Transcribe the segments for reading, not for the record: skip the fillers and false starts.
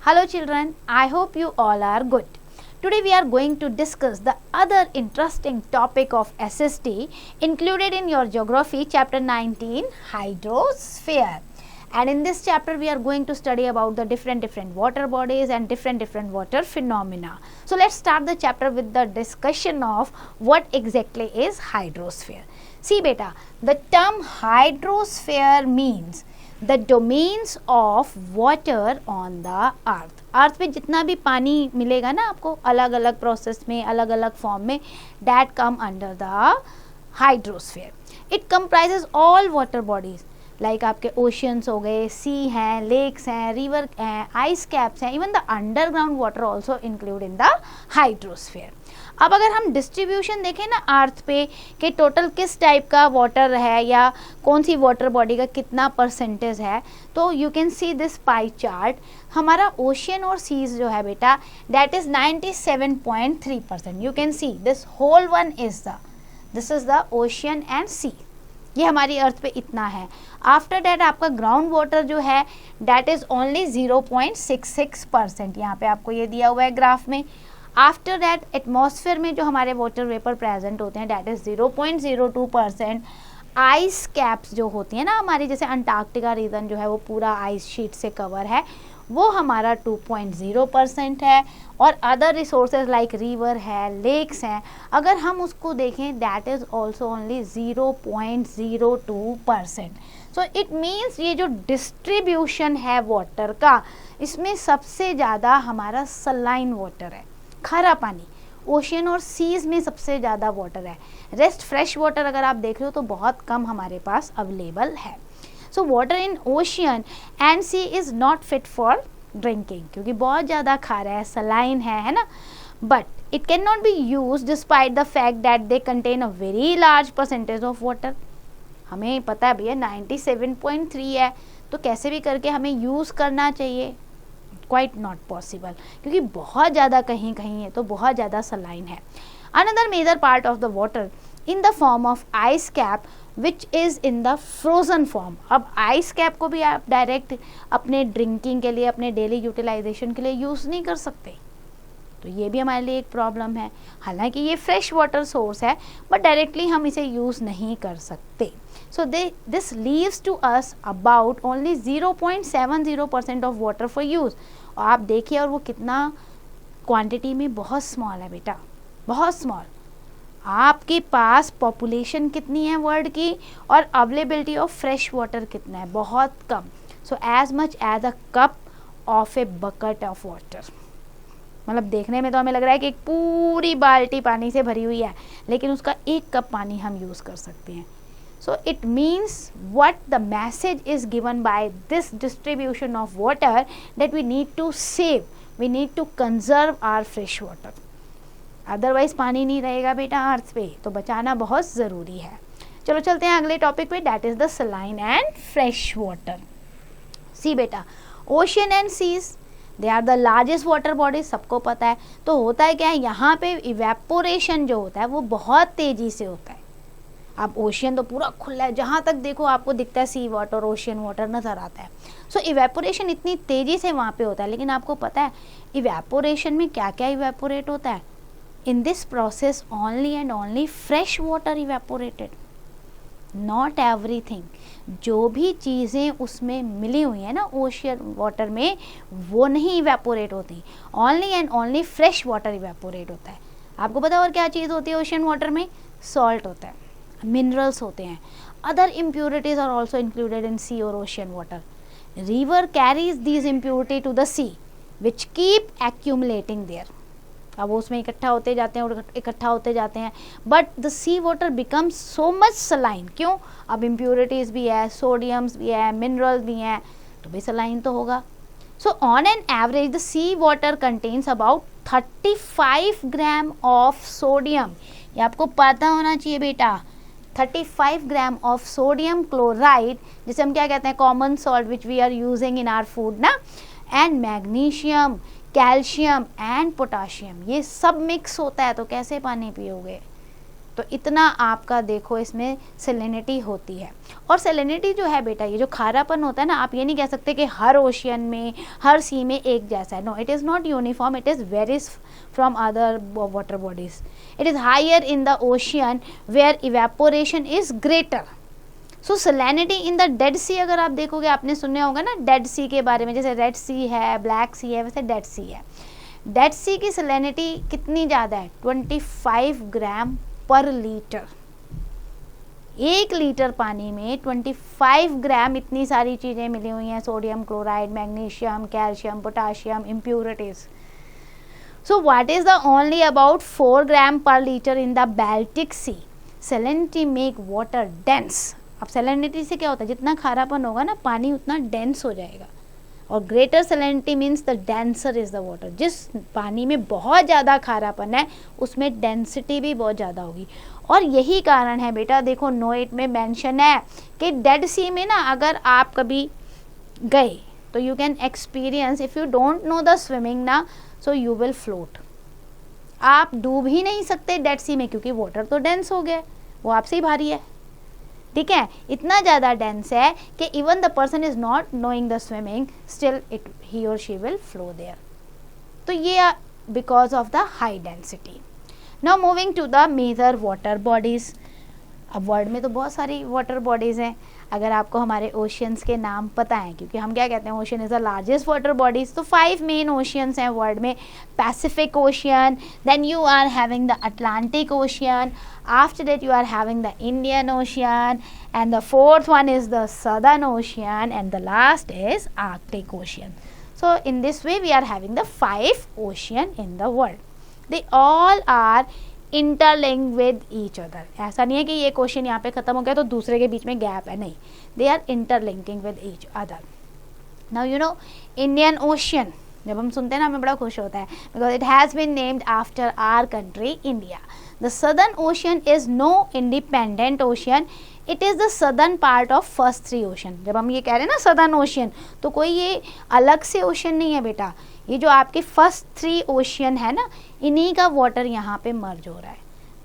Hello children, I hope you all are good. Today we are going to discuss the other interesting topic of SST included in your geography chapter 19, hydrosphere. And in this chapter we are going to study about the different water bodies and different water phenomena. So let's start the chapter with the discussion of what exactly is hydrosphere. See beta, the term hydrosphere means the domains of water on the earth पे जितना भी पानी मिलेगा ना आपको अलग अलग process में अलग अलग फॉर्म में, that come under the hydrosphere. It comprises all water bodies like आपके ओशियंस हो गए, सी हैं, लेक्स हैं, रिवर हैं, आइस कैप्स हैं, even the underground water also include in the hydrosphere. अब अगर हम डिस्ट्रीब्यूशन देखें ना अर्थ पे कि टोटल किस टाइप का वाटर है या कौन सी वाटर बॉडी का कितना परसेंटेज है, तो you can see this pie chart. हमारा ओशियन और सीज जो है बेटा that is 97.3%. You can see this whole one is this is the ocean and sea. ये हमारी अर्थ पे इतना है. आफ्टर डैट आपका ग्राउंड वाटर जो है डैट इज ओनली 0.66%. यहाँ पे आपको ये दिया हुआ है ग्राफ में. आफ्टर दैट एटमॉस्फेयर में जो हमारे वाटर वेपर प्रेजेंट होते हैं डैट इज 0.02%. आइस कैप्स जो होती हैं ना हमारी, जैसे अंटार्कटिका रीजन जो है वो पूरा आइस शीट से कवर है, वो हमारा 2.0% है. और अदर रिसोर्सेज लाइक रिवर है, लेक्स हैं, अगर हम उसको देखें that is also only 0.02%. So it means ये जो डिस्ट्रीब्यूशन है वाटर का, इसमें सबसे ज़्यादा हमारा सलाइन वाटर है, खारा पानी. ओशियन और सीज में सबसे ज़्यादा वाटर है. रेस्ट फ्रेश वाटर अगर आप देख रहे हो तो बहुत कम हमारे पास अवेलेबल है. So water in ocean and sea is not fit for drinking, क्योंकि बहुत ज़्यादा खारा है, सलाइन है ना. But it can not be use despite the fact that they contain a very large percentage of water. हमें पता है भैया 97.3 है, तो कैसे भी करके हमें यूज़ करना चाहिए. क्वाइट नॉट पॉसिबल, क्योंकि बहुत ज़्यादा कहीं कहीं है तो बहुत ज़्यादा सलाइन है. Another major part of the water in the form of ice cap which is in the frozen form. अब आइस कैप को भी आप डायरेक्ट अपने ड्रिंकिंग के लिए, अपने डेली यूटिलाइजेशन के लिए यूज़ नहीं कर सकते, तो ये भी हमारे लिए एक प्रॉब्लम है. हालांकि ये फ्रेश वाटर सोर्स है बट डायरेक्टली हम इसे यूज़ नहीं कर सकते. So this leaves to us about only 0.70% of water for use. और आप देखिए, और वो कितना क्वांटिटी में बहुत स्मॉल है बेटा, बहुत स्मॉल. आपके पास पॉपुलेशन कितनी है वर्ल्ड की और अवेलेबिलिटी ऑफ फ्रेश वाटर कितना है, बहुत कम. So as much as a cup of a bucket of water. मतलब देखने में तो हमें लग रहा है कि एक पूरी बाल्टी पानी से भरी हुई है, लेकिन उसका एक कप पानी हम यूज़ कर सकते हैं. So it means what the message is given by this distribution of water that we need to save, we need to conserve our fresh water. Otherwise पानी नहीं रहेगा बेटा अर्थ पे, तो बचाना बहुत ज़रूरी है. चलो चलते हैं अगले टॉपिक पे, that is the saline and fresh water. See बेटा, ocean and seas they are the largest water bodies, सबको पता है. तो होता है क्या है, यहाँ पे इवेपोरेशन जो होता है वो बहुत तेज़ी से होता है. अब ओशियन तो पूरा खुला है, जहाँ तक देखो आपको दिखता है सी वाटर, ओशियन वाटर नज़र आता है. सो इवेपोरेशन इतनी तेज़ी से वहाँ पे होता है. लेकिन आपको पता है इवेपोरेशन में क्या क्या इवेपोरेट होता है. In this process only and only fresh water evaporated, not everything. जो भी चीज़ें उसमें मिली हुई हैं ना ओशियन वाटर में, वो नहीं इवेपोरेट होती. Only and only fresh water evaporate होता है. आपको पता है और क्या चीज़ होती है ओशियन वाटर में? सॉल्ट होता है, मिनरल्स होते हैं. Other impurities are also included in sea और ocean water. River carries these impurity to the sea which keep accumulating there. अब वो उसमें इकट्ठा होते जाते हैं और इकट्ठा होते जाते हैं. But the sea water becomes so much saline. क्यों? अब इम्प्योरिटीज़ भी है, सोडियम्स भी है, मिनरल्स भी हैं, तो भी सलाइन तो होगा. So on an average the sea water contains about 35 gram of sodium. ये आपको पता होना चाहिए बेटा. 35 ग्राम ऑफ सोडियम क्लोराइड, जिसे हम क्या कहते हैं, common salt which we are using in our food ना, and magnesium, calcium and potassium, ये सब मिक्स होता है. तो कैसे पानी पियोगे? तो इतना आपका देखो इसमें सेलिनिटी होती है। और सेलिनिटी जो है बेटा, ये जो खारापन होता है ना, आप ये नहीं कह सकते कि हर ओशियन में, हर सी में एक जैसा है। No, it is not uniform, it is varies from other water bodies. It is higher in the ocean where evaporation is greater. So salinity in the dead sea, अगर आप देखोगे, आपने सुना होगा ना डेड सी के बारे में, जैसे रेड सी है, ब्लैक सी है, वैसे डेड सी है। डेड सी की सेलिनिटी कितनी ज़्यादा है? 25 ग्राम पर लीटर। 1 लीटर पानी में 25 ग्राम इतनी सारी चीज़ें मिली हुई हैं, sodium chloride, magnesium, calcium, potassium, impurities. So what is the only about 4 gram per litre in the Baltic sea. Salinity make water dense. अब सेलिनिटी से क्या होता है, जितना खारापन होगा ना पानी उतना डेंस हो जाएगा। और greater salinity means the denser is the water. जिस पानी में बहुत ज़्यादा खारापन है उसमें डेंसिटी भी बहुत ज़्यादा होगी। और यही कारण है बेटा, देखो नोट में मेंशन है कि डेड सी में ना अगर आप कभी गए तो you can experience, if you don't know the swimming ना, सो यू विल फ्लोट। आप डूब ही नहीं सकते डेड सी में, क्योंकि वाटर तो डेंस हो गया, वो आपसे ही भारी है। ठीक है, इतना ज़्यादा डेंस है कि even the person is not knowing the swimming, still it he और शी विल फ्लो देयर। तो ये because of the high density. Now moving to the major water bodies. अब वर्ल्ड में तो बहुत सारी वाटर बॉडीज़ हैं। अगर आपको हमारे ओशियंस के नाम पता है, क्योंकि हम क्या कहते हैं, ocean is the largest water bodies, तो 5 मेन ओशियंस हैं वर्ल्ड में। Pacific ocean, then you are having the Atlantic ocean, after that you are having the Indian Ocean, and the fourth one is the Southern Ocean, and the last is Arctic Ocean. So in this way we are having the 5 ocean in the world. They all are interlinked with each other. ऐसा नहीं है कि ये question यहाँ पे ख़त्म हो गया तो दूसरे के बीच में गैप है, नहीं, they are interlinking with each other. Now you know Indian Ocean, जब हम सुनते हैं ना हमें बड़ा खुश होता है, because it has been named after our country India. The Southern Ocean is no independent ocean. It is the southern part of first 3 ocean. जब हम ये कह रहे हैं ना Southern Ocean, तो कोई ये अलग से ओशन नहीं है बेटा, ये जो आपके फर्स्ट 3 ओशियन है ना, इन्हीं का वाटर यहाँ पे मर्ज हो रहा है,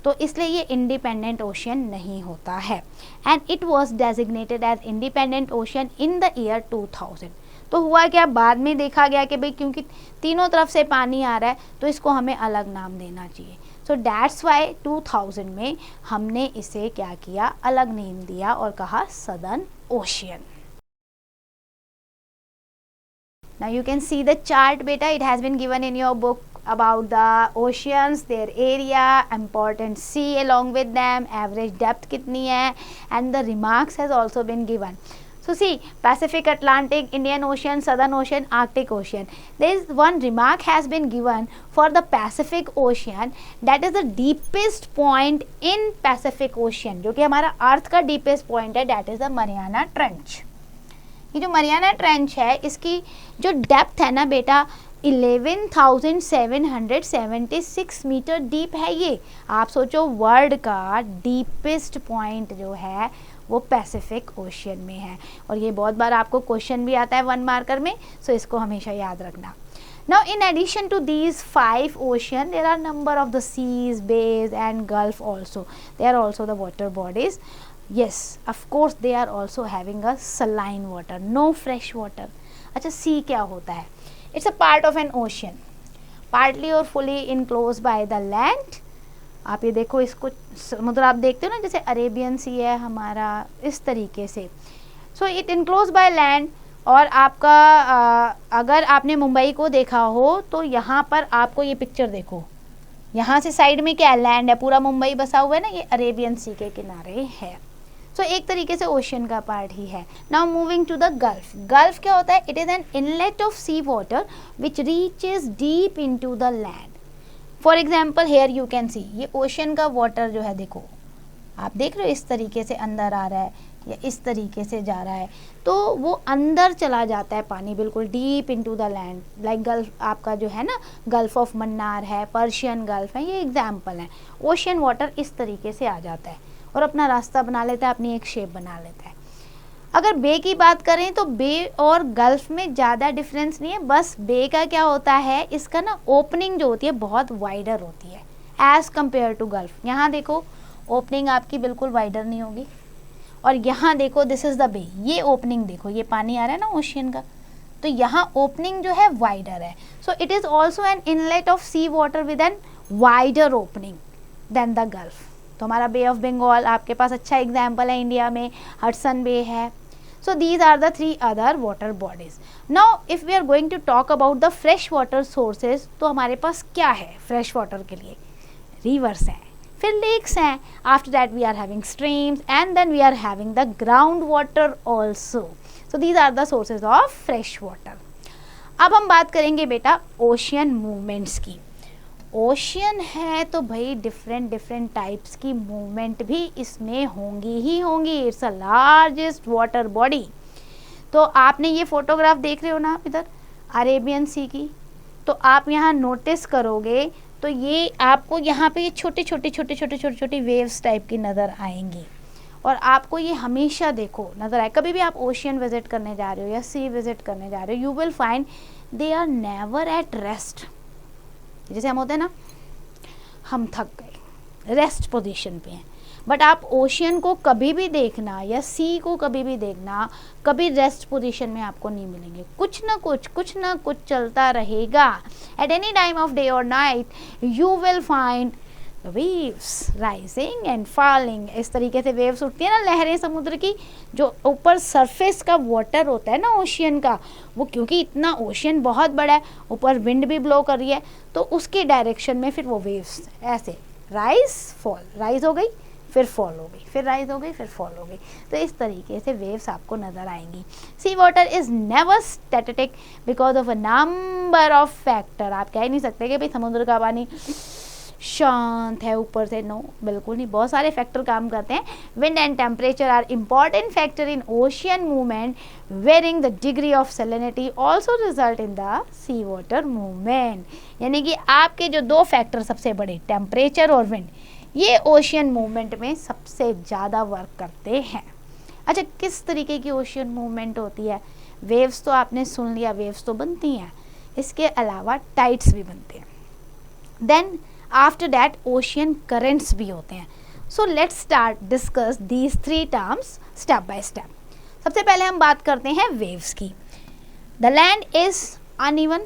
तो इसलिए ये इंडिपेंडेंट ओशियन नहीं होता है। And it was designated as independent ocean in the year 2000। तो हुआ क्या, बाद में देखा गया कि भाई क्योंकि तीनों तरफ से पानी आ रहा है तो इसको हमें अलग नाम देना चाहिए। सो दैट्स वाई 2000 में हमने इसे क्या किया, अलग नेम दिया और कहा southern ocean. Now you can see the chart beta, it has been given in your book about the oceans, their area, important sea along with them, average depth कितनी है, and the remarks has also been given. So see, Pacific, Atlantic, Indian Ocean, Southern Ocean, Arctic Ocean. There is one remark has been given for the Pacific Ocean, that is the deepest point in Pacific Ocean, जो कि हमारा अर्थ का deepest point है, that is the Mariana Trench. ये जो Mariana trench है इसकी जो डेप्थ है ना बेटा 11,776 मीटर डीप है। ये आप सोचो वर्ल्ड का डीपेस्ट पॉइंट जो है वो पैसिफिक ओशियन में है, और ये बहुत बार आपको क्वेश्चन भी आता है 1 मार्कर में, सो इसको हमेशा याद रखना। Now in addition to these 5 ocean, there are number of the seas, bays and gulf also. They are also the water bodies. Yes, of course they are also having a saline water, no fresh water. अच्छा, sea क्या होता है? It's a part of an ocean, partly or fully enclosed by the land. आप ये देखो, इसको समुद्र आप देखते हो ना, जैसे अरेबियन सी है हमारा, इस तरीके से। So it enclosed by land. और आपका अगर आपने मुंबई को देखा हो तो यहाँ पर आपको ये पिक्चर देखो, यहाँ से साइड में क्या लैंड है, पूरा मुंबई बसा हुआ है ना, ये अरेबियन सी के किनारे है। सो एक तरीके से ओशियन का पार्ट ही है। Now moving to the gulf. Gulf क्या होता है? It is an inlet of sea water which reaches deep into the land. For example here you can see, ये ओशियन का वाटर जो है, देखो आप देख रहे हो इस तरीके से अंदर आ रहा है या इस तरीके से जा रहा है, तो वो अंदर चला जाता है पानी बिल्कुल deep into the land. Like gulf आपका जो है ना, गल्फ ऑफ मन्नार है, पर्शियन गल्फ है, ये एग्जाम्पल है। ओशियन वाटर इस तरीके से आ जाता है और अपना रास्ता बना लेता है, अपनी एक शेप बना लेता है। अगर बे की बात करें तो बे और गल्फ में ज़्यादा डिफरेंस नहीं है, बस बे का क्या होता है, इसका ना ओपनिंग जो होती है बहुत वाइडर होती है एज़ कम्पेयर टू गल्फ। यहाँ देखो ओपनिंग आपकी बिल्कुल वाइडर नहीं होगी। और यहाँ देखो दिस इज द बे, ये ओपनिंग देखो, ये पानी आ रहा है ना ओशियन का, तो यहाँ ओपनिंग जो है वाइडर है। So it is also an inlet of sea water with an wider opening than the gulf. तो हमारा बे ऑफ बंगाल आपके पास अच्छा एग्जाम्पल है, इंडिया में हडसन बे है। So these are the three other water bodies. Now if we are going to talk about the fresh water sources, तो हमारे पास क्या है fresh water के लिए? Rivers हैं, फिर lakes हैं, after that we are having streams and then we are having the groundwater also. So these are the sources of fresh water. अब हम बात करेंगे बेटा ocean movements की। ओशियन है तो भाई डिफरेंट टाइप्स की मूवमेंट भी इसमें होंगी ही होंगी। It's a largest water body. तो आपने ये फोटोग्राफ देख रहे हो ना इधर अरेबियन सी की, तो आप यहाँ नोटिस करोगे तो ये आपको यहाँ पे ये छोटे वेव्स टाइप की नज़र आएंगी। और आपको ये हमेशा देखो नज़र आए, कभी भी आप ओशियन विजिट करने जा रहे हो या सी विजिट करने जा रहे हो, you will find they are never at rest. जैसे हम होते हैं ना, हम थक गए, रेस्ट पोजीशन पे हैं, बट आप ओशियन को कभी भी देखना या सी को कभी भी देखना, कभी रेस्ट पोजीशन में आपको नहीं मिलेंगे। कुछ ना कुछ चलता रहेगा। At any time of day और night you will find waves rising and falling. इस तरीके से वेव्स उठती है ना, लहरें समुद्र की, जो ऊपर सरफेस का वाटर होता है ना ओशियन का, वो क्योंकि इतना ओशियन बहुत बड़ा है, ऊपर विंड भी ब्लो कर रही है, तो उसके डायरेक्शन में फिर वो वेव्स ऐसे राइज फॉल, राइज हो गई फिर फॉल हो गई, फिर राइज हो गई फिर फॉल हो गई। तो इस तरीके से वेव्स आपको नजर आएंगी। Sea water is never static because of a number of factor. आप कह ही नहीं सकते कि भाई समुद्र का पानी शांत है ऊपर से, नो, बिल्कुल नहीं, बहुत सारे फैक्टर काम करते हैं। Wind and temperature are important factor in ocean movement, varying the degree of salinity also result in the sea water movement. यानी कि आपके जो दो फैक्टर सबसे बड़े, टेम्परेचर और विंड, ये ओशियन मूवमेंट में सबसे ज़्यादा वर्क करते हैं। अच्छा, किस तरीके की ओशियन मूवमेंट होती है? वेव्स तो आपने सुन लिया, वेव्स तो बनती हैं, इसके अलावा टाइड्स भी बनते हैं। Then after that ocean currents भी होते हैं। So let's start discuss these three terms step by step. सबसे पहले हम बात करते हैं वेव्स की। द लैंड इज अनइवन,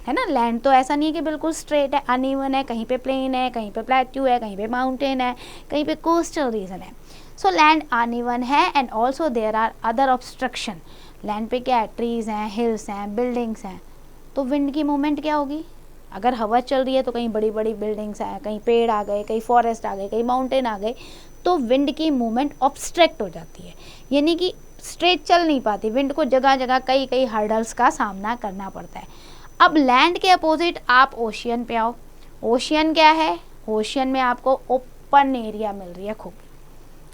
है ना, लैंड तो ऐसा नहीं है कि बिल्कुल स्ट्रेट है, अनइवन है, कहीं पे प्लेन है, कहीं पे प्लेट्यू है, कहीं पे माउंटेन है, कहीं पे कोस्टल रीजन है। सो लैंड अनइवन है and also there are other obstruction. Land पे क्या है? ट्रीज हैं, हिल्स हैं, बिल्डिंग्स हैं। तो विंड की मूवमेंट क्या होगी? अगर हवा चल रही है तो कहीं बड़ी बड़ी बिल्डिंग्स हैं, कहीं पेड़ आ गए, कहीं फॉरेस्ट आ गए, कहीं माउंटेन आ गए, तो विंड की मूवमेंट ऑब्स्ट्रैक्ट हो जाती है, यानी कि स्ट्रेट चल नहीं पाती। विंड को जगह जगह कई हर्डल्स का सामना करना पड़ता है। अब लैंड के अपोजिट आप ओशियन पे आओ। ओशियन क्या है? ओशियन में आपको ओपन एरिया मिल रही है खूब।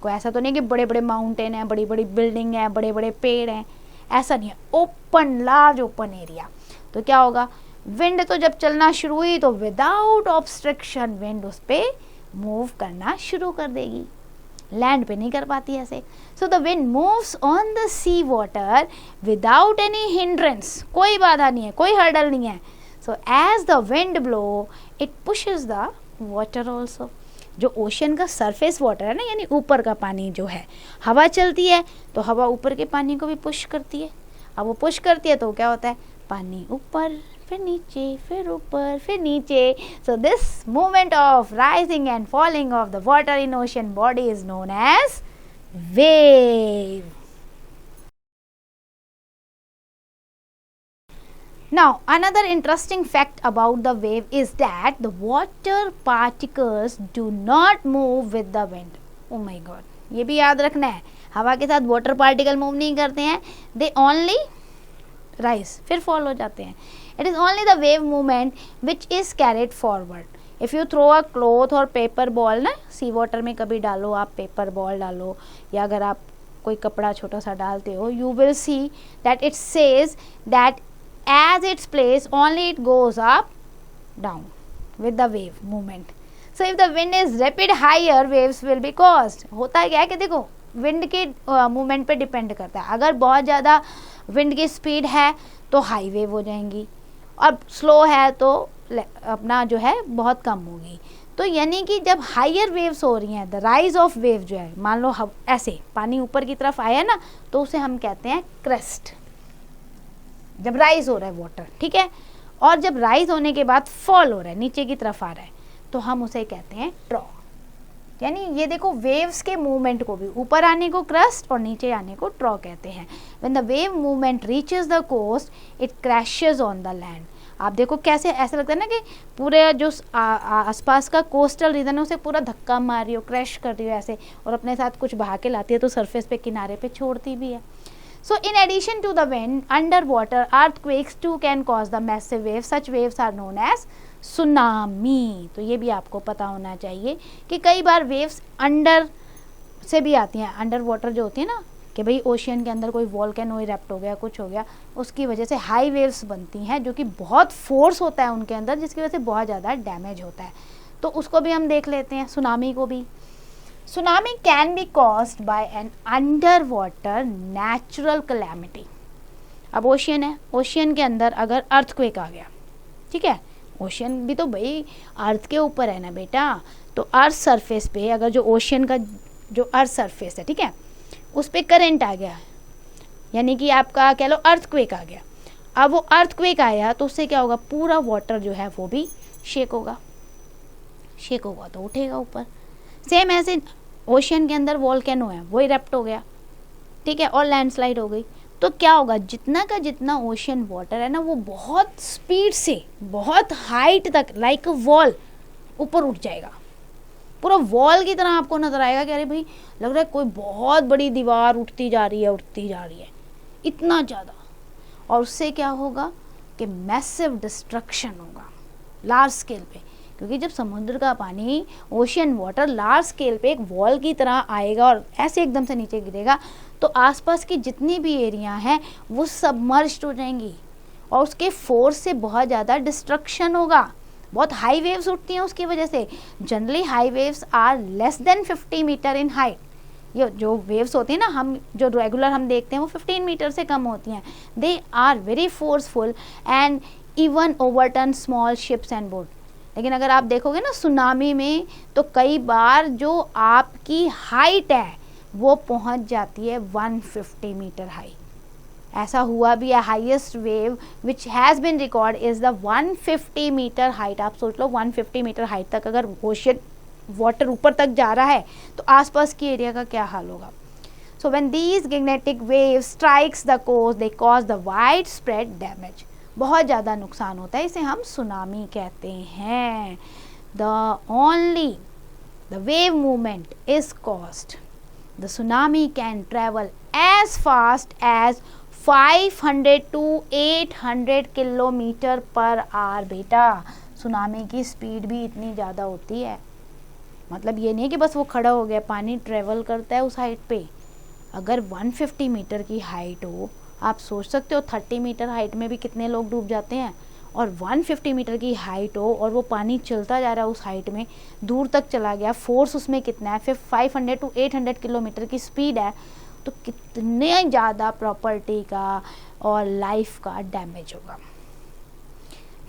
कोई ऐसा तो नहीं कि बड़े बड़े माउंटेन है, बड़ी बड़ी बिल्डिंग है, बड़े बड़े पेड़ हैं, ऐसा नहीं है। Open, large open area. तो क्या होगा? विंड तो जब चलना शुरू हुई तो विदाउट ऑब्स्ट्रक्शन विंड उस पर मूव करना शुरू कर देगी। लैंड पे नहीं कर पाती ऐसे। So the wind moves on the sea water without any hindrance, कोई बाधा नहीं है, कोई हर्डल नहीं है। So as the wind blow it pushes the water also. जो ओशियन का सरफेस वाटर है ना, यानी ऊपर का पानी जो है, हवा चलती है तो हवा ऊपर के पानी को भी पुश करती है। अब वो पुश करती है तो क्या होता है? पानी ऊपर, फिर नीचे, फिर ऊपर, फिर नीचे। So this movement of rising and falling of the water in ocean body is known as wave. Now another interesting fact about the wave is that the water particles do not move with the wind. Oh my God, ये भी याद रखना है, हवा के साथ water particle move नहीं करते हैं, they only rise, फिर फॉल हो जाते हैं। It is only the wave movement which is carried forward. If you throw a cloth or paper ball ना, सी वाटर में कभी डालो आप पेपर बॉल डालो, या अगर आप कोई कपड़ा छोटा सा डालते हो, you will see that it says that as its place only it goes up down with the wave movement. So if the wind is rapid higher, waves will be caused. होता है क्या है कि देखो विंड के movement पे depend करता है। अगर बहुत ज़्यादा विंड की स्पीड है तो हाई वेव हो जाएंगी, और स्लो है तो अपना जो है बहुत कम होगी। तो यानी कि जब हायर वेव्स हो रही हैं, द राइज ऑफ वेव जो है, मान लो ऐसे पानी ऊपर की तरफ आया ना, तो उसे हम कहते हैं क्रेस्ट, जब राइज हो रहा है वाटर, ठीक है। और जब राइज होने के बाद फॉल हो रहा है, नीचे की तरफ आ रहा है, तो हम उसे कहते हैं ट्रॉ। यानी ये देखो वेव्स के मूवमेंट को भी ऊपर आने को क्रस्ट और नीचे आने को ट्रॉ कहते हैं। When the wave movement reaches the coast it crashes on the land. आप देखो कैसे ऐसा लगता है ना कि पूरे जो आसपास का कोस्टल रीजन है उसे पूरा धक्का मार रही हो, क्रैश कर रही हो ऐसे, और अपने साथ कुछ बहा के लाती है तो सरफेस पे किनारे पे छोड़ती भी है। So in addition to the wind, underwater earthquakes too can cause the massive waves. Such waves are known as tsunami. तो ये भी आपको पता होना चाहिए कि कई बार वेव्स अंडर से भी आती हैं, अंडर वाटर जो होती है ना, कि भाई ओशियन के अंदर कोई वॉल्केनो इरप्ट हो गया, कुछ हो गया, उसकी वजह से हाई वेव्स बनती हैं जो कि बहुत फोर्स होता है उनके अंदर, जिसकी वजह से बहुत ज़्यादा डैमेज होता है। तो उसको भी हम देख लेते हैं, सुनामी को भी। Tsunami can be caused by an underwater natural calamity. अब ओशियन है, ओशियन के अंदर अगर अर्थक्वेक आ गया, ठीक है, ओशियन भी तो भाई अर्थ के ऊपर है ना बेटा, तो अर्थ सरफेस पे अगर जो ओशियन का जो अर्थ सरफेस है, ठीक है, उस पर करंट आ गया, यानी कि आपका कह लो अर्थक्वेक आ गया। अब वो अर्थक्वेक आया तो उससे क्या होगा, पूरा वाटर जो है वो भी शेक होगा, शेक होगा तो उठेगा ऊपर। सेम ऐसे ओशियन के अंदर वॉल्केनो है, वो इरप्ट हो गया, ठीक है, और लैंडस्लाइड हो गई, तो क्या होगा, जितना का जितना ओशियन वाटर है ना वो बहुत स्पीड से बहुत हाइट तक लाइक वॉल ऊपर उठ जाएगा, पूरा वॉल की तरह आपको नजर आएगा कि अरे भाई लग रहा है कोई बहुत बड़ी दीवार उठती जा रही है, उठती जा रही है, इतना ज़्यादा। और उससे क्या होगा कि मैसिव डिस्ट्रक्शन होगा लार्ज स्केल पे, क्योंकि जब समुद्र का पानी ओशियन वाटर लार्ज स्केल पे एक वॉल की तरह आएगा और ऐसे एकदम से नीचे गिरेगा, तो आसपास की जितनी भी एरिया हैं वो सबमर्ज्ड हो जाएंगी और उसके फोर्स से बहुत ज़्यादा डिस्ट्रक्शन होगा। बहुत हाई वेव्स उठती हैं उसकी वजह से। Generally high waves are less than 50 metre in height. ये जो वेव्स होती हैं ना, हम जो रेगुलर हम देखते हैं वो 15 मीटर से कम होती हैं। They are very forceful and even overturn small ships and boat. लेकिन अगर आप देखोगे ना सुनामी में, तो कई बार जो आपकी हाइट है वो पहुंच जाती है 150 मीटर हाई। ऐसा हुआ भी है, highest wave which has been record is the 150 metre height. आप सोच लो 150 मीटर हाइट तक अगर ओशियन वाटर ऊपर तक जा रहा है तो आसपास की एरिया का क्या हाल होगा। So when these gigantic waves strikes the coast they cause the wide spread damage. बहुत ज़्यादा नुकसान होता है, इसे हम सुनामी कहते हैं। The only the wave movement is caused, the tsunami can travel as fast as 500 to 800 kilometre per hour. बेटा सुनामी की स्पीड भी इतनी ज़्यादा होती है, मतलब ये नहीं कि बस वो खड़ा हो गया, पानी ट्रेवल करता है उस हाइट पे। अगर 150 मीटर की हाइट हो, आप सोच सकते हो 30 मीटर हाइट में भी कितने लोग डूब जाते हैं, और 150 मीटर की हाइट हो और वो पानी चलता जा रहा है उस हाइट में, दूर तक चला गया, फोर्स उसमें कितना है, फिर 500 to 800 किलोमीटर की स्पीड है, तो कितने ज़्यादा प्रॉपर्टी का और लाइफ का डैमेज होगा।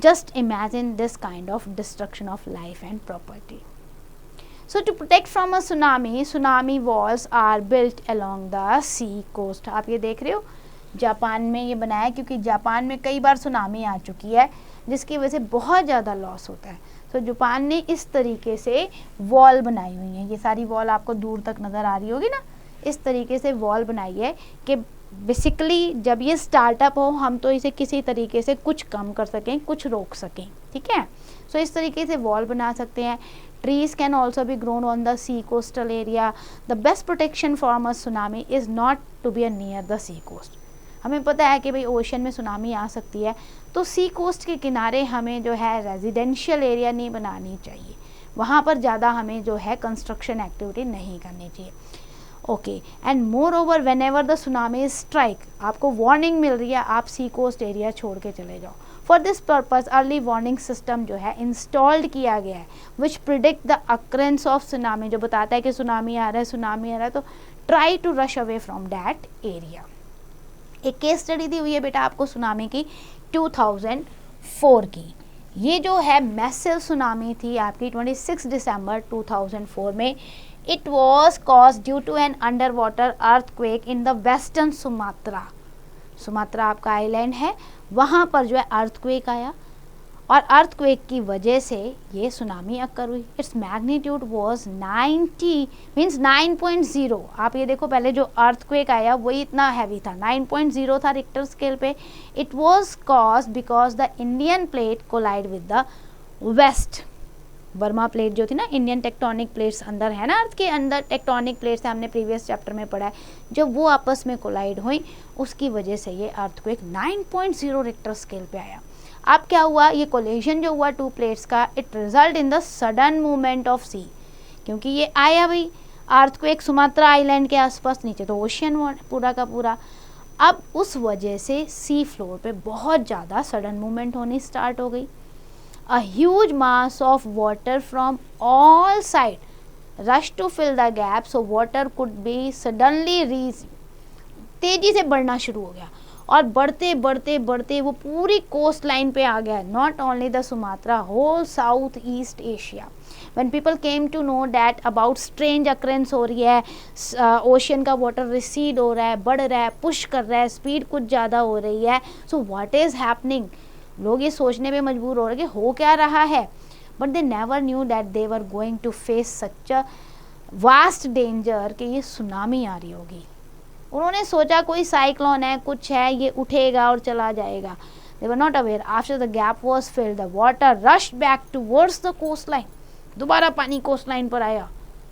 Just imagine this kind of destruction of life and property. So to protect from a tsunami, tsunami walls are built along the sea coast। आप ये देख रहे हो जापान में ये बनाया, क्योंकि जापान में कई बार सुनामी आ चुकी है जिसकी वजह से बहुत ज़्यादा लॉस होता है। तो जापान ने इस तरीके से वॉल बनाई हुई है, ये सारी वॉल आपको दूर तक नज़र आ रही होगी ना, इस तरीके से वॉल बनाई है कि बेसिकली जब ये स्टार्टअप हो हम तो इसे किसी तरीके से कुछ कम कर सकें, कुछ रोक सकें, ठीक है। सो इस तरीके से वॉल बना सकते हैं। Trees can also be grown on the sea coastal area. The best protection from a tsunami is not to be near the sea coast। हमें पता है कि भाई ओशन में सुनामी आ सकती है, तो सी कोस्ट के किनारे हमें जो है रेजिडेंशियल एरिया नहीं बनानी चाहिए, वहाँ पर ज़्यादा हमें जो है कंस्ट्रक्शन एक्टिविटी नहीं करनी चाहिए। Okay, and more over when ever the tsunami strike, आपको वार्निंग मिल रही है, आप सी कोस्ट एरिया छोड़ के चले जाओ। For this purpose early warning system जो है इंस्टॉल्ड किया गया है, which predict the occurrence of tsunami, जो बताता है कि सुनामी आ रहा है, सुनामी आ रहा है, तो try to rush away from that area. एक केस स्टडी दी हुई है बेटा आपको सुनामी की 2004 की। ये जो है मैसिव सुनामी थी आपकी 26 दिसंबर 2004 में। It was cause due to an under water earthquake in the western Sumatra. Sumatra आपका आइलैंड है, वहाँ पर जो है अर्थक्वेक आया और अर्थक्वेक की वजह से ये सुनामी अक्कर हुई। Its magnitude was 90 means 9.0। आप ये देखो, पहले जो अर्थक्वेक आया वही इतना हैवी था, 9.0 था रिक्टर स्केल पे। It was cause because the Indian plate collide with the west. Burma plate जो थी ना, इंडियन टेक्टोनिक प्लेट्स अंदर है ना, अर्थ के अंदर टेक्टोनिक प्लेट्स है, हमने प्रीवियस चैप्टर में पढ़ा है। जब वो आपस में कोलाइड हुई उसकी वजह से ये अर्थक्वेक 9.0 रिक्टर स्केल पे आया। अब क्या हुआ, ये कोलिजन जो हुआ टू प्लेट्स का, it result in the sudden movement of sea. क्योंकि ये आया भाई अर्थक्वेक सुमात्रा आइलैंड के आसपास, नीचे तो ओशियन पूरा का पूरा। अब उस वजह से सी फ्लोर पे बहुत ज़्यादा सडन मूवमेंट होनी स्टार्ट हो गई। A huge mass of water from all sides rushed to fill the gap, so water could be suddenly reach। तेजी से बढ़ना शुरू हो गया और बढ़ते बढ़ते बढ़ते वो पूरी कोस्ट लाइन पे आ गया। Not only the Sumatra, whole south east Asia. When people came to know that about strange occurrence हो रही है, ओशियन का वाटर रिसीड हो रहा है, बढ़ रहा है, पुश कर रहा है, स्पीड कुछ ज़्यादा हो रही है। सो व्हाट इज़ हैपनिंग, लोग ये सोचने पे मजबूर हो रहे कि हो क्या रहा है। But they never knew that they were going to face such a vast danger कि ये सुनामी आ रही होगी। उन्होंने सोचा कोई साइक्लोन है, कुछ है, ये उठेगा और चला जाएगा। They were not aware after the gap was filled the water rush back towards the coast line. दोबारा पानी कोस्ट लाइन पर आया,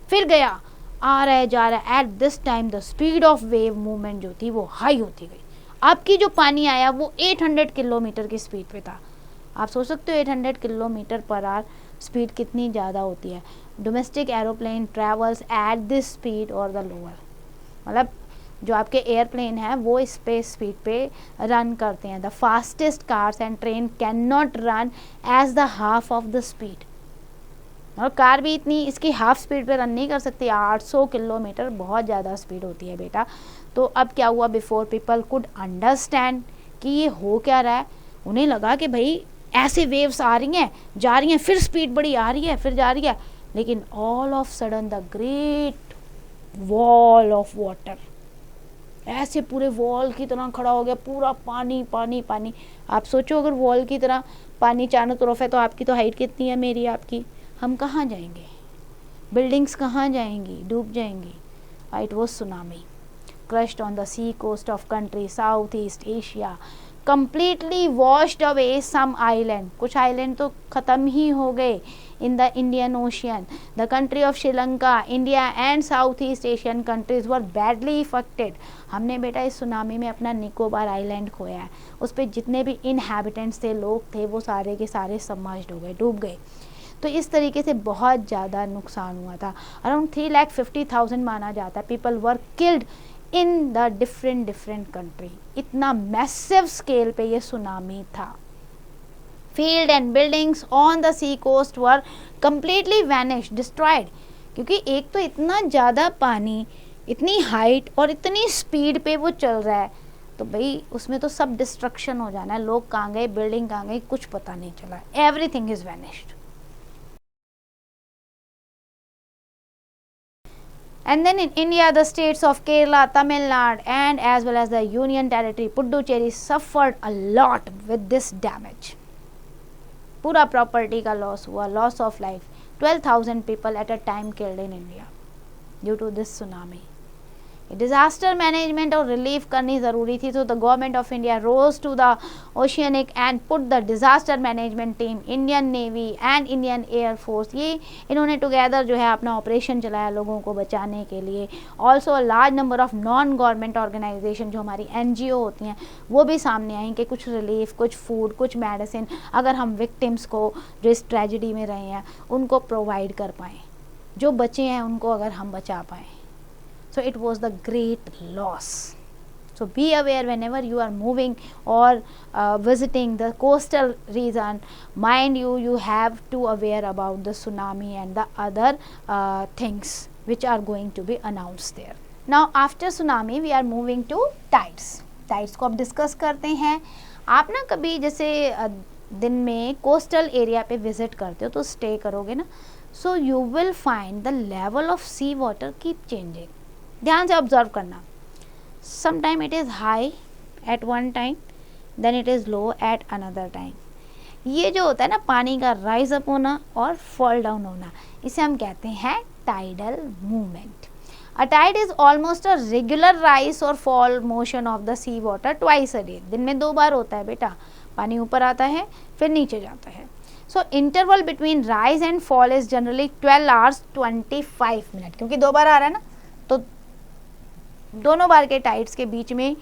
फिर गया, आ रहा है, जा रहा है। At this time the speed of wave movement जो थी वो हाई होती गई। आपकी जो पानी आया वो 800 किलोमीटर की स्पीड पे था। आप सोच सकते हो 800 किलोमीटर पर आवर स्पीड कितनी ज़्यादा होती है। Domestic aeroplane travels at this speed और द लोअर, मतलब जो आपके एयरप्लेन है वो इस पे स्पीड पे रन करते हैं। The fastest cars and train can not run as the half of the speed, और कार भी इतनी इसकी हाफ स्पीड पे रन नहीं कर सकती। 800 किलोमीटर बहुत ज़्यादा स्पीड होती है बेटा। तो अब क्या हुआ, बिफोर पीपल कुड अंडरस्टैंड कि ये हो क्या रहा है, उन्हें लगा कि भाई ऐसे वेव्स आ रही हैं, जा रही हैं, फिर स्पीड बड़ी आ रही है, फिर जा रही है। लेकिन all of sudden the great wall of water ऐसे पूरे वॉल की तरह खड़ा हो गया, पूरा पानी पानी पानी। आप सोचो अगर वॉल की तरह पानी चारों तरफ है तो आपकी तो हाइट कितनी है, मेरी आपकी, हम कहाँ जाएंगे, बिल्डिंग्स कहाँ जाएंगी, डूब जाएंगी। It was tsunami crushed on the sea coast of country Southeast Asia, completely washed away some island, कुछ island तो ख़त्म ही हो गए in the Indian Ocean. The country of Sri Lanka, India and Southeast Asian countries were badly affected. हमने बेटा इस tsunami में अपना निकोबार आइलैंड खोया है, उस पर जितने भी inhabitants थे, लोग थे, वो सारे के सारे submerged हो गए, डूब गए। तो इस तरीके से बहुत ज़्यादा नुकसान हुआ था। अराउंड 3,50,000 माना जाता है people were killed in the different country. इतना मैसिव स्केल पे ये सुनामी था। Field and buildings on the sea coast were completely vanished, destroyed. क्योंकि एक तो इतना ज़्यादा पानी, इतनी हाइट और इतनी स्पीड पे वो चल रहा है, तो भाई उसमें तो सब डिस्ट्रक्शन हो जाना है। लोग कहाँ गए, बिल्डिंग कहाँ गई, कुछ पता नहीं चला, everything is vanished. And then in India, the states of Kerala, Tamil Nadu and as well as the Union Territory, Puducherry suffered a lot with this damage. पूरा property का loss हुआ, loss of life. 12,000 people at a time killed in India due to this tsunami. Disaster management और relief करनी ज़रूरी थी, तो the government of India rose to the oceanic and put the disaster management team, Indian navy and Indian air force, ये इन्होंने together जो है अपना ऑपरेशन चलाया लोगों को बचाने के लिए। Also large number of non government organization जो हमारी NGO होती हैं वो भी सामने आई कि कुछ रिलीफ, कुछ फूड, कुछ मेडिसिन अगर हम विक्टिम्स को जो इस ट्रेजिडी में रहे हैं उनको प्रोवाइड कर पाएँ, जो बचे हैं उनको अगर हम बचा पाएँ। So it was the great loss. So be aware whenever you are moving or visiting the coastal region. Mind you, you have to aware about the tsunami and the other things which are going to be announced there. Now after tsunami we are moving to tides. Tides को अब discuss करते हैं। आप ना कभी जैसे दिन में कोस्टल एरिया पे विजिट करते हो तो स्टे करोगे ना, so you will find the level of sea water keep changing. ध्यान से ऑब्जर्व करना. Some time it is high at one time, then it is low at another time. ये जो होता है ना पानी का राइज अप होना और फॉल डाउन होना, इसे हम कहते हैं tidal movement. A tide is almost a regular rise और fall motion of the sea water twice a day. दिन में 2 बार होता है बेटा, पानी ऊपर आता है फिर नीचे जाता है. So interval between rise and fall is generally 12 hours 25 minute, क्योंकि 2 बार आ रहा है ना, तो दोनों बार के टाइड्स के बीच में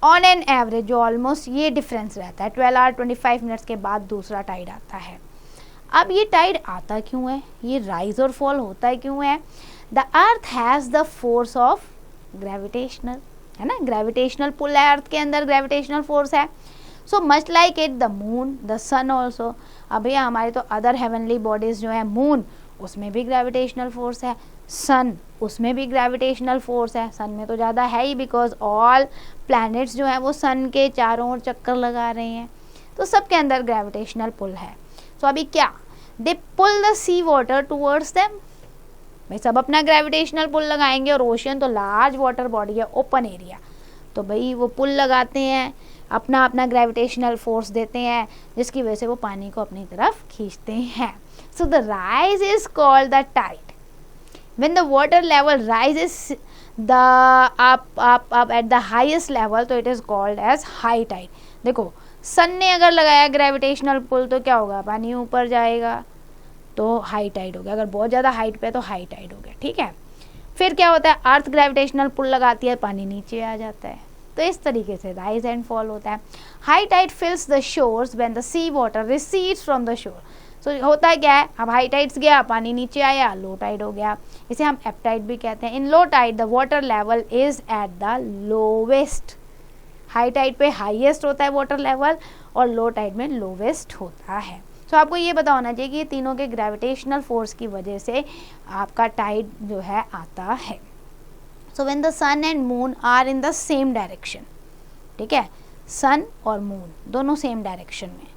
ऑन एन एवरेज जो ऑलमोस्ट ये डिफरेंस रहता है. 12 आवर 25 मिनट्स के बाद दूसरा टाइड आता है. अब ये टाइड आता क्यों है, ये राइज और फॉल होता है क्यों है? The earth has the force of gravitational, है ना, ग्रेविटेशनल पुल है अर्थ के अंदर, ग्रेविटेशनल फोर्स है. So much like it the moon the sun also. अब भैया हमारे तो अदर हेवनली बॉडीज जो है, मून उसमें भी ग्रेविटेशनल फोर्स है, सन उसमें भी ग्रेविटेशनल फोर्स है. सन में तो ज़्यादा है ही, बिकॉज ऑल प्लैनेट्स जो हैं वो सन के चारों ओर चक्कर लगा रहे हैं, तो सबके अंदर ग्रेविटेशनल पुल है. सो अभी क्या, they pull the sea water towards them. भाई सब अपना ग्रेविटेशनल पुल लगाएंगे, और ओशियन तो लार्ज वाटर बॉडी है, ओपन एरिया, तो भाई वो पुल लगाते हैं, अपना अपना ग्रेविटेशनल फोर्स देते हैं, जिसकी वजह से वो पानी को अपनी तरफ खींचते हैं. So the rise is called the tide. When the water level rises up at the highest level, तो it is called as high tide. देखो सन ने अगर लगाया ग्रेविटेशनल पुल तो क्या होगा, पानी ऊपर जाएगा तो हाई टाइड हो गया. अगर बहुत ज़्यादा हाइट पे तो हाई टाइड हो गया. ठीक है. फिर क्या होता है, अर्थ ग्रेविटेशनल पुल लगाती है, पानी नीचे आ जाता है. तो इस तरीके से राइज एंड फॉल होता है. High tide fills the shores when the sea water recedes from the shore. So होता है क्या है, अब हाई टाइड्स गया, पानी नीचे आया, लो टाइड हो गया. इसे हम एप टाइड भी कहते हैं. In low tide the water level is at the lowest. High tide पे हाईएस्ट होता है वाटर लेवल, और लो टाइड में लोवेस्ट होता है. सो आपको ये पता होना चाहिए कि ये तीनों के ग्रेविटेशनल फोर्स की वजह से आपका टाइड जो है आता है. So when the sun and moon are in the same direction, ठीक है, सन और मून दोनों सेम डायरेक्शन में,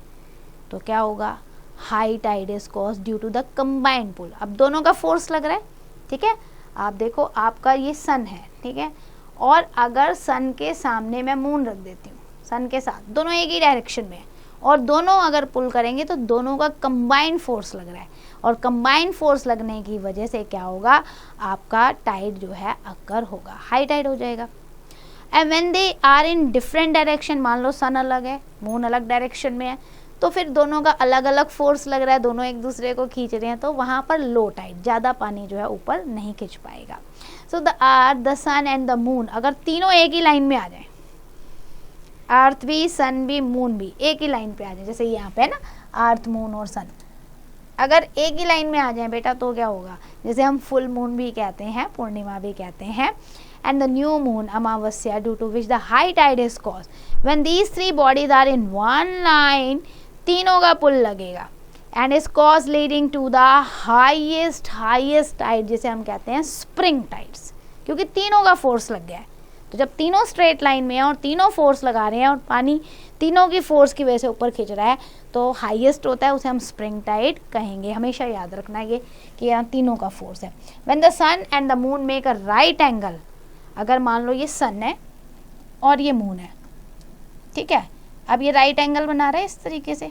तो क्या होगा, high tide is caused due to the combined pull. अब दोनों का फोर्स लग रहा है. ठीक है, आप देखो आपका ये सन है, ठीक है, और अगर सन के सामने मैं मून रख देती हूँ, सन के साथ दोनों एक ही डायरेक्शन में, और दोनों अगर पुल करेंगे तो दोनों का कंबाइंड फोर्स लग रहा है, और कंबाइंड फोर्स लगने की वजह से क्या होगा, आपका टाइड जो है अकर होगा, हाई टाइड हो जाएगा. And when they are in different direction, मान लो सन अलग है, मून अलग डायरेक्शन में है, तो फिर दोनों का अलग अलग फोर्स लग रहा है, दोनों एक दूसरे को खींच रहे हैं, तो वहाँ पर लो टाइड, ज़्यादा पानी जो है ऊपर नहीं खींच पाएगा. So the earth the sun and the moon, अगर तीनों एक ही लाइन में आ जाए, अर्थ भी, सन भी, मून भी एक ही लाइन पे आ जाए, जैसे यहाँ पे है ना अर्थ, मून और सन, अगर एक ही लाइन में आ जाए बेटा, तो क्या होगा, जैसे हम फुल मून भी कहते हैं, पूर्णिमा भी कहते हैं, and the new moon Amavasya, due to which the high tide is caused. When these three bodies are in one line, तीनों का पुल लगेगा, and is caused leading to the highest tide, जिसे हम कहते हैं स्प्रिंग टाइड्स, क्योंकि तीनों का फोर्स लग गया है. तो जब तीनों स्ट्रेट लाइन में है और तीनों फोर्स लगा रहे हैं और पानी तीनों की फोर्स की वजह से ऊपर खींच रहा है, तो हाईएस्ट होता है, उसे हम स्प्रिंग टाइड कहेंगे. हमेशा याद रखना ये कि यहाँ तीनों का फोर्स है. When the sun and the moon make a right angle, अगर मान लो ये सन है और ये मून है, ठीक है, अब ये राइट एंगल बना रहे हैं इस तरीके से,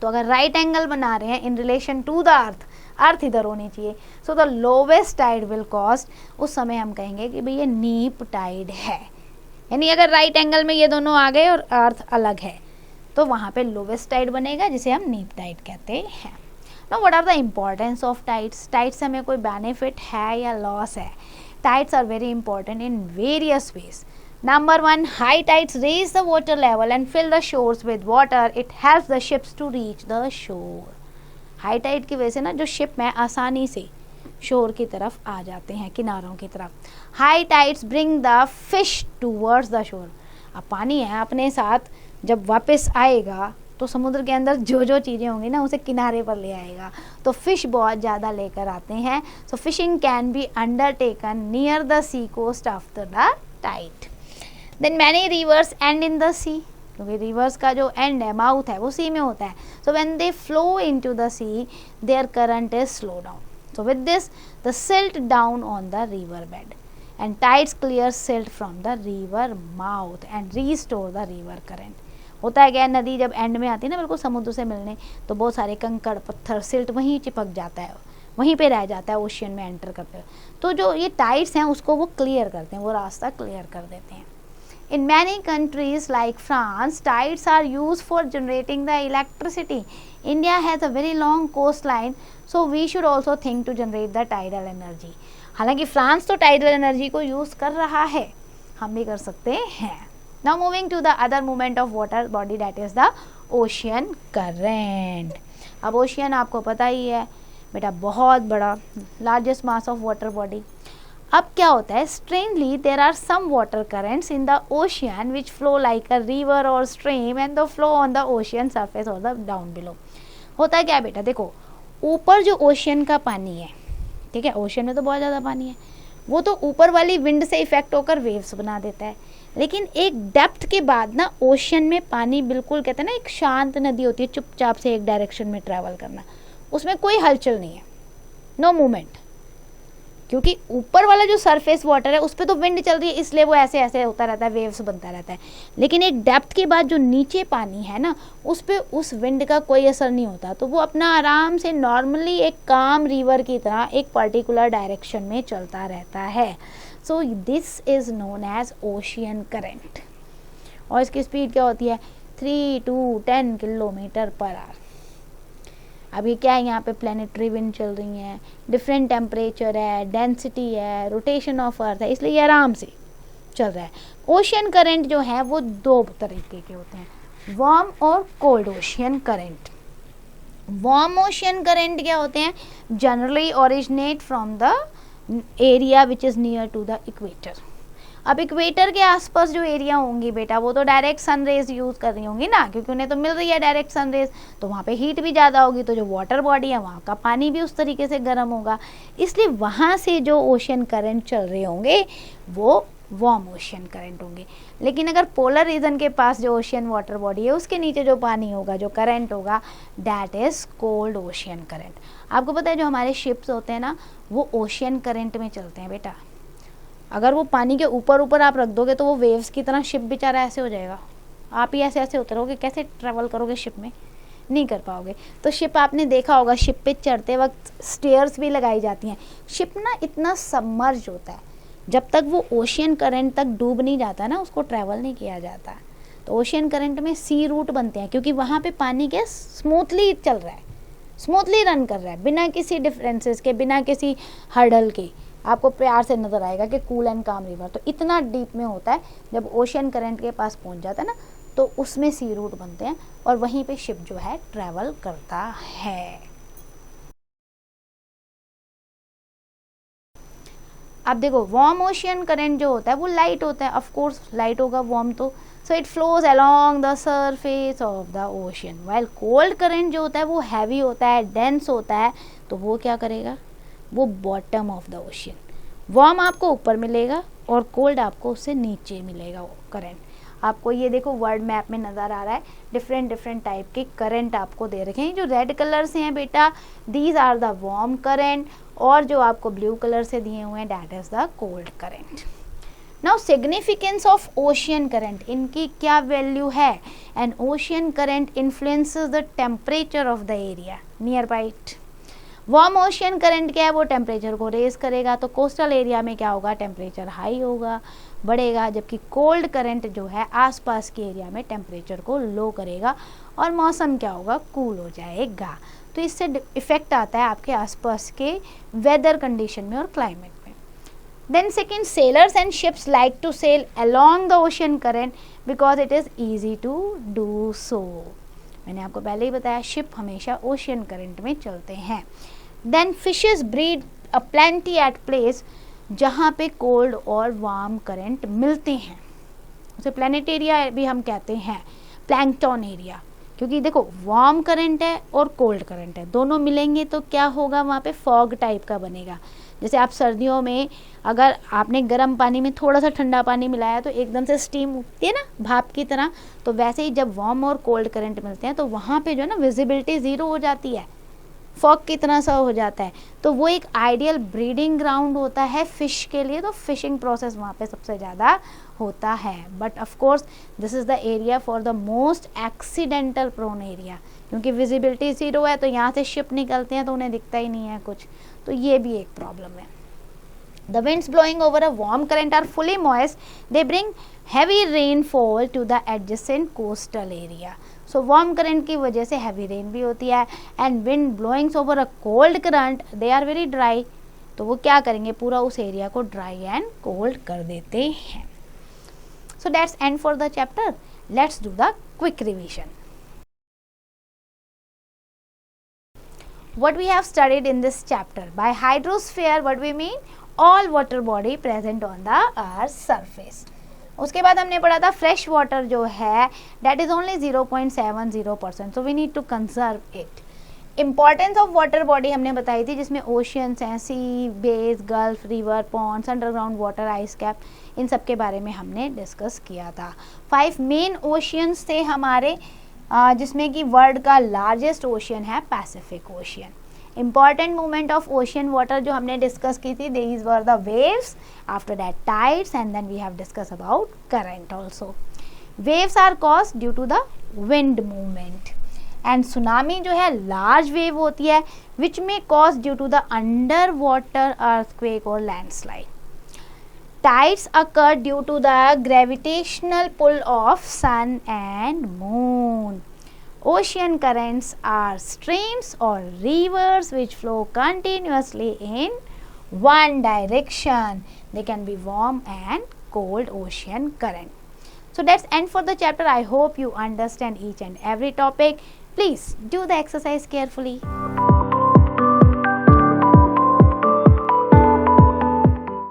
तो अगर राइट एंगल बना रहे हैं in relation to the earth, earth इधर होनी चाहिए, so the lowest tide will cost, उस समय हम कहेंगे कि भाई ये नीप टाइड है. यानी अगर राइट एंगल में ये दोनों आ गए और अर्थ अलग है, तो वहाँ पे लोवेस्ट टाइड बनेगा, जिसे हम नीप टाइड कहते हैं. Now what are the importance of tides. Tide से हमें कोई बेनिफिट है या लॉस है? Tides are very important in various ways. Number 1, high tides raise the water level and fill the shores with water. It helps the ships to reach the shore. High tide की वजह से ना जो ship में आसानी से शोर की तरफ आ जाते हैं, किनारों की तरफ. High tides bring the fish towards the shore. अब पानी है अपने साथ, जब वापस आएगा तो समुद्र के अंदर जो जो चीज़ें होंगी ना उसे किनारे पर ले आएगा, तो फिश बहुत ज़्यादा लेकर आते हैं. So fishing can be undertaken near the sea coast after the tide. Then many rivers and in the sea. क्योंकि रिवर्स का जो एंड है, माउथ है, वो सी में होता है. So when they flow into the sea their current is slow down. So with this the silt down on the river bed and tides clear silt from the river mouth and restore the river current. होता है क्या, नदी जब and में आती है ना बिल्कुल समुद्र से मिलने, तो बहुत सारे कंकड़ पत्थर सिल्ट वहीं चिपक जाता है, वहीं पे रह जाता है ओशियन में एंटर करते हुए. तो जो ये टाइड्स हैं उसको वो क्लियर करते हैं, वो रास्ता क्लियर कर देते हैं. In many countries like France, tides are used for generating the electricity. India has a very long coastline, so we should also think to generate the tidal energy. हालांकि फ्रांस तो tidal energy को use कर रहा है, हम भी कर सकते हैं. Now moving to the other movement of water body that is the ocean current. अब ओशियन आपको पता ही है बेटा, बहुत बड़ा, largest mass of water body. अब क्या होता है, strangely there are some water currents in the ocean which flow like a river और stream and the flow on the ocean surface और द डाउन बिलो. होता क्या है बेटा, देखो ऊपर जो ओशियन का पानी है, ठीक है, ओशियन में तो बहुत ज़्यादा पानी है, वो तो ऊपर वाली विंड से इफेक्ट होकर वेव्स बना देता है. लेकिन एक डेप्थ के बाद ना ओशियन में पानी बिल्कुल, कहते हैं ना एक शांत नदी होती है, चुपचाप से एक डायरेक्शन में ट्रैवल करना, उसमें कोई हलचल नहीं है, नो मूवमेंट. क्योंकि ऊपर वाला जो सरफेस वाटर है उस पर तो विंड चल रही है, इसलिए वो ऐसे ऐसे होता रहता है, वेव्स बनता रहता है. लेकिन एक डेप्थ के बाद जो नीचे पानी है ना, उस पर उस विंड का कोई असर नहीं होता, तो वो अपना आराम से नॉर्मली एक काम रिवर की तरह एक पर्टिकुलर डायरेक्शन में चलता रहता है. So this is known as ocean current. और इसकी स्पीड क्या होती है, 3 to 10 किलोमीटर पर आवर. अभी क्या है, यहाँ पे प्लानिटरी विंड चल रही हैं, डिफरेंट टेम्परेचर है, डेंसिटी है, रोटेशन ऑफ अर्थ है, इसलिए ये आराम से चल रहा है. ओशियन करंट जो है वो दो तरीके के होते हैं, वार्म और cold ocean current. Warm ocean current क्या होते हैं, generally originate from the area which is near to the equator. अब इक्वेटर के आसपास जो एरिया होंगी बेटा, वो तो डायरेक्ट सन रेज यूज़ कर रही होंगी ना, क्योंकि उन्हें तो मिल रही है डायरेक्ट सन रेज, तो वहाँ पे हीट भी ज़्यादा होगी, तो जो वाटर बॉडी है वहाँ का पानी भी उस तरीके से गर्म होगा, इसलिए वहाँ से जो ओशियन करंट चल रहे होंगे वो वार्म ओशियन करंट होंगे. लेकिन अगर पोलर रीजन के पास जो ओशियन वाटर बॉडी है उसके नीचे जो पानी होगा, जो करंट होगा, that is cold ocean current. आपको पता है जो हमारे शिप्स होते हैं ना, वो ओशियन करंट में चलते हैं बेटा. अगर वो पानी के ऊपर ऊपर आप रख दोगे तो वो वेव्स की तरह शिप बेचारा ऐसे हो जाएगा, आप ही ऐसे ऐसे उतरोगे, कैसे ट्रैवल करोगे शिप में, नहीं कर पाओगे. तो शिप आपने देखा होगा, शिप पे चढ़ते वक्त स्टेयर्स भी लगाई जाती हैं. शिप ना इतना सबमर्ज होता है, जब तक वो ओशियन करंट तक डूब नहीं जाता ना, उसको ट्रैवल नहीं किया जाता. तो ओशियन करंट में सी रूट बनते हैं, क्योंकि वहाँ पे पानी क्या स्मूथली चल रहा है, स्मूथली रन कर रहा है, बिना किसी डिफरेंसेस के, बिना किसी हर्डल के. आपको प्यार से नज़र आएगा कि कूल एंड काम रिवर तो इतना डीप में होता है. जब ओशियन करंट के पास पहुंच जाता है ना, तो उसमें सी रूट बनते हैं और वहीं पे शिप जो है ट्रैवल करता है. अब देखो वार्म ओशियन करंट जो होता है वो लाइट होता है, ऑफ कोर्स लाइट होगा, वार्म तो, so it flows along the surface of the ocean. While cold current जो होता है वो हैवी होता है, डेंस होता है, तो वो क्या करेगा, वो bottom of the ocean. Warm आपको ऊपर मिलेगा और कोल्ड आपको उससे नीचे मिलेगा वो करंट. आपको ये देखो वर्ल्ड मैप में नज़र आ रहा है, डिफरेंट डिफरेंट टाइप के करंट आपको दे रखे हैं. जो रेड कलर से हैं बेटा, these are the warm current, और जो आपको ब्लू कलर से दिए हुए हैं that is the cold current. Now significance of ocean current, इनकी क्या वैल्यू है. An ocean current influences the temperature of the area nearby इट. वार्म ओशियन करंट क्या है, वो टेम्परेचर को रेज करेगा, तो कोस्टल एरिया में क्या होगा, टेम्परेचर हाई होगा, बढ़ेगा, जबकि कोल्ड करंट जो है आसपास के एरिया में टेम्परेचर को लो करेगा और मौसम क्या होगा, कूल हो जाएगा. तो इससे इफेक्ट आता है आपके आसपास के वेदर कंडीशन में और क्लाइमेट में. Then second, sailors and ships like to sail along the ocean current because it is easy to do so. मैंने आपको पहले ही बताया, शिप हमेशा ओशियन करंट में चलते हैं. Then fishes breed a plenty at place जहाँ पे कोल्ड और वार्म करंट मिलते हैं, उसे प्लैनेट एरिया भी हम कहते हैं, प्लैंकटन एरिया. क्योंकि देखो वार्म करंट है और कोल्ड करंट है, दोनों मिलेंगे तो क्या होगा, वहाँ पे फॉग टाइप का बनेगा, जैसे आप सर्दियों में अगर आपने गर्म पानी में थोड़ा सा ठंडा पानी मिलाया तो एकदम से स्टीम उठती है ना, भाप की तरह। तो वैसे ही जब वार्म और कोल्ड करंट मिलते हैं तो वहाँ पे जो है ना विजिबिलिटी ज़ीरो हो जाती है, फॉग की तरह सा हो जाता है। तो वो एक आइडियल ब्रीडिंग ग्राउंड होता है फिश के लिए, तो फिशिंग प्रोसेस वहाँ पे सबसे ज़्यादा होता है। But of course this is the area for the most accidental prone area, क्योंकि विजिबिलिटी ज़ीरो है तो यहाँ से शिप निकलते हैं तो उन्हें दिखता ही नहीं है कुछ, तो ये भी एक प्रॉब्लम है। The winds blowing over a warm current are fully moist. They bring heavy rainfall to the adjacent coastal area. So warm current की वजह से heavy rain भी होती है, and wind blowing over a cold current, they are very dry. तो वो क्या करेंगे, पूरा उस एरिया को dry and cold कर देते हैं। So that's end for the chapter. Let's do the quick revision. What we have studied in this chapter, by hydrosphere what we mean, all water body present on the earth's surface. उसके बाद हमने पढ़ा था fresh water जो है that is only 0.70%, so we need to conserve it. Importance of water body हमने बताई थी, जिसमें ओशियंस हैं, sea, bays, gulf, river, ponds, underground water, ice cap, इन सब के बारे में हमने डिस्कस किया था। 5 मेन ओशियंस थे हमारे, जिसमें कि वर्ल्ड का लार्जेस्ट ओशियन है Pacific Ocean. Important movement of ocean water जो हमने डिस्कस की थी, these were the waves, after that tides, and then we have discuss about current also. Waves are caused due to the wind movement, and tsunami जो है large wave होती है which may cause due to the under water earthquake और landslide. Tides occur due to the gravitational pull of sun and moon. Ocean currents are streams or rivers which flow continuously in one direction. They can be warm and cold ocean current. So that's end for the chapter. I hope you understand each and every topic. Please do the exercise carefully.